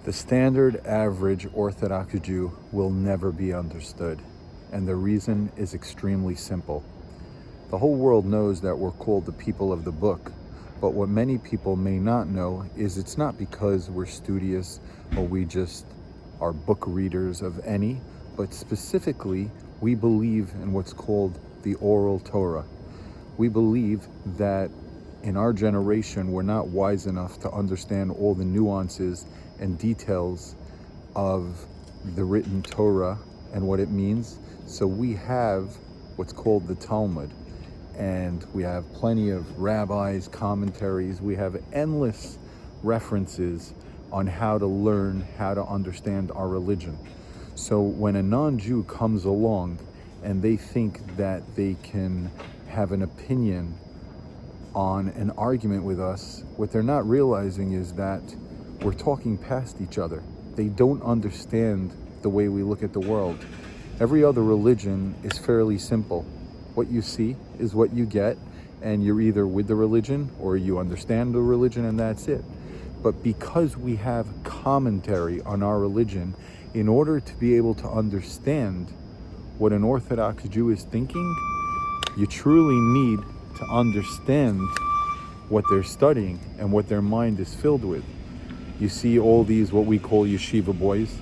The standard average Orthodox Jew will never be understood, and the reason is extremely simple. The whole world knows that we're called the people of the book, but what many people may not know is it's not because we're studious or we just are book readers of any, but specifically we believe in what's called the oral Torah. We believe that in our generation we're not wise enough to understand all the nuances and details of the written Torah and what it means. So we have what's called the Talmud, and we have plenty of rabbis, commentaries. We have endless references on how to learn, how to understand our religion. So when a non-Jew comes along and they think that they can have an opinion on an argument with us, what they're not realizing is that we're talking past each other. They don't understand the way we look at the world. Every other religion is fairly simple. What you see is what you get, and you're either with the religion or you understand the religion, and that's it. But because we have commentary on our religion, in order to be able to understand what an Orthodox Jew is thinking, you truly need to understand what they're studying and what their mind is filled with. You see all these what we call yeshiva boys,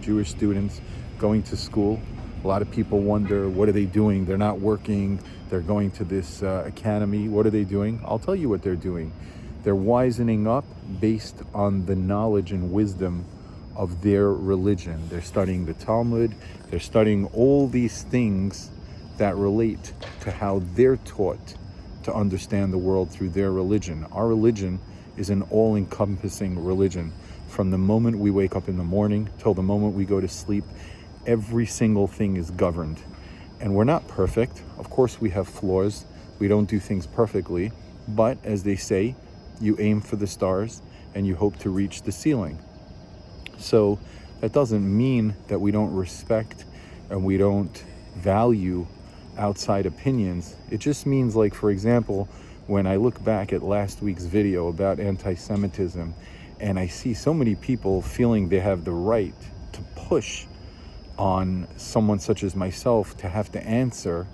Jewish students going to school. A lot of people wonder, what are they doing? They're not working. They're going to this academy. What are they doing? I'll tell you what they're doing. They're wisening up based on the knowledge and wisdom of their religion. They're studying the Talmud. They're studying all these things that relate to how they're taught to understand the world through their religion. Our religion is an all-encompassing religion. From the moment we wake up in the morning till the moment we go to sleep, every single thing is governed. And we're not perfect. Of course, we have flaws. We don't do things perfectly. But as they say, you aim for the stars and you hope to reach the ceiling. So that doesn't mean that we don't respect and we don't value outside opinions. It just means, like, for example, when I look back at last week's video about anti-Semitism and I see so many people feeling they have the right to push on someone such as myself to have to answer,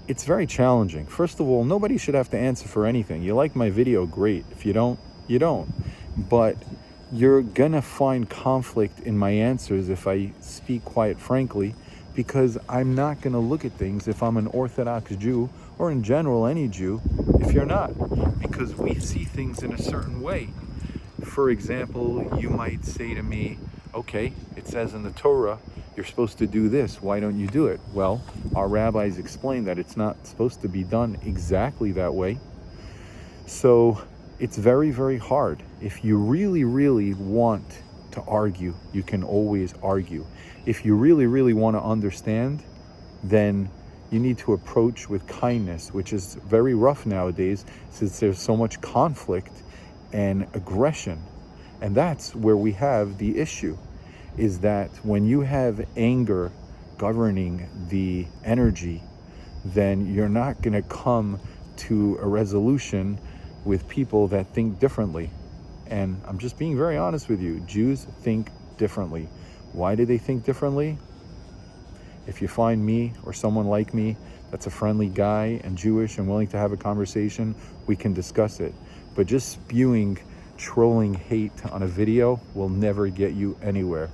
it's very challenging. First of all, nobody should have to answer for anything. You like my video, great. If you don't, you don't. But you're gonna find conflict in my answers if I speak quite frankly, because I'm not gonna look at things, if I'm an Orthodox Jew, or in general any Jew, if you're not, because we see things in a certain way. For example, you might say to me, okay, it says in the Torah, you're supposed to do this, why don't you do it? Well, our rabbis explain that it's not supposed to be done exactly that way. So it's very, very hard. If you really, really want to argue, you can always argue. If you really, really want to understand, then you need to approach with kindness, which is very rough nowadays since there's so much conflict and aggression. And that's where we have the issue, is that when you have anger governing the energy, then you're not going to come to a resolution with people that think differently. And I'm just being very honest with you. Jews think differently. Why do they think differently? If you find me or someone like me that's a friendly guy and Jewish and willing to have a conversation, we can discuss it. But just spewing trolling hate on a video will never get you anywhere.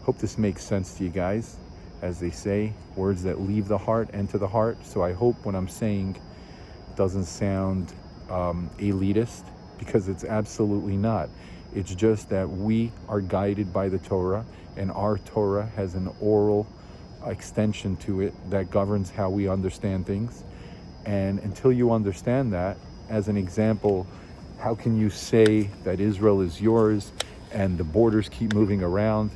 Hope this makes sense to you guys. As they say, words that leave the heart enter the heart. So I hope what I'm saying doesn't sound elitist, because it's absolutely not. It's just that we are guided by the Torah, and our Torah has an oral extension to it that governs how we understand things. And until you understand that, as an example, how can you say that Israel is yours and the borders keep moving around?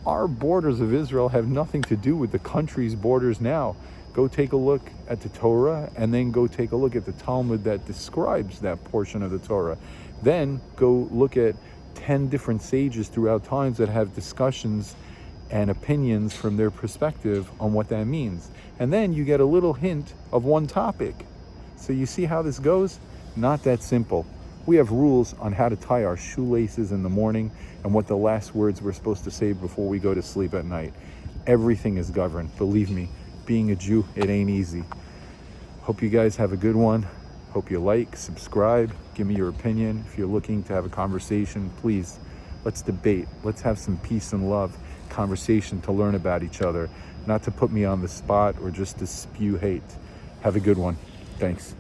Our borders of Israel have nothing to do with the country's borders now. Go take a look at the Torah, and then go take a look at the Talmud that describes that portion of the Torah. Then go look at 10 different sages throughout times that have discussions and opinions from their perspective on what that means. And then you get a little hint of one topic. So you see how this goes? Not that simple. We have rules on how to tie our shoelaces in the morning and what the last words we're supposed to say before we go to sleep at night. Everything is governed. Believe me, being a Jew, it ain't easy. Hope you guys have a good one. Hope you like, subscribe, give me your opinion. If you're looking to have a conversation, please, let's debate. Let's have some peace and love, conversation to learn about each other, not to put me on the spot or just to spew hate. Have a good one. Thanks.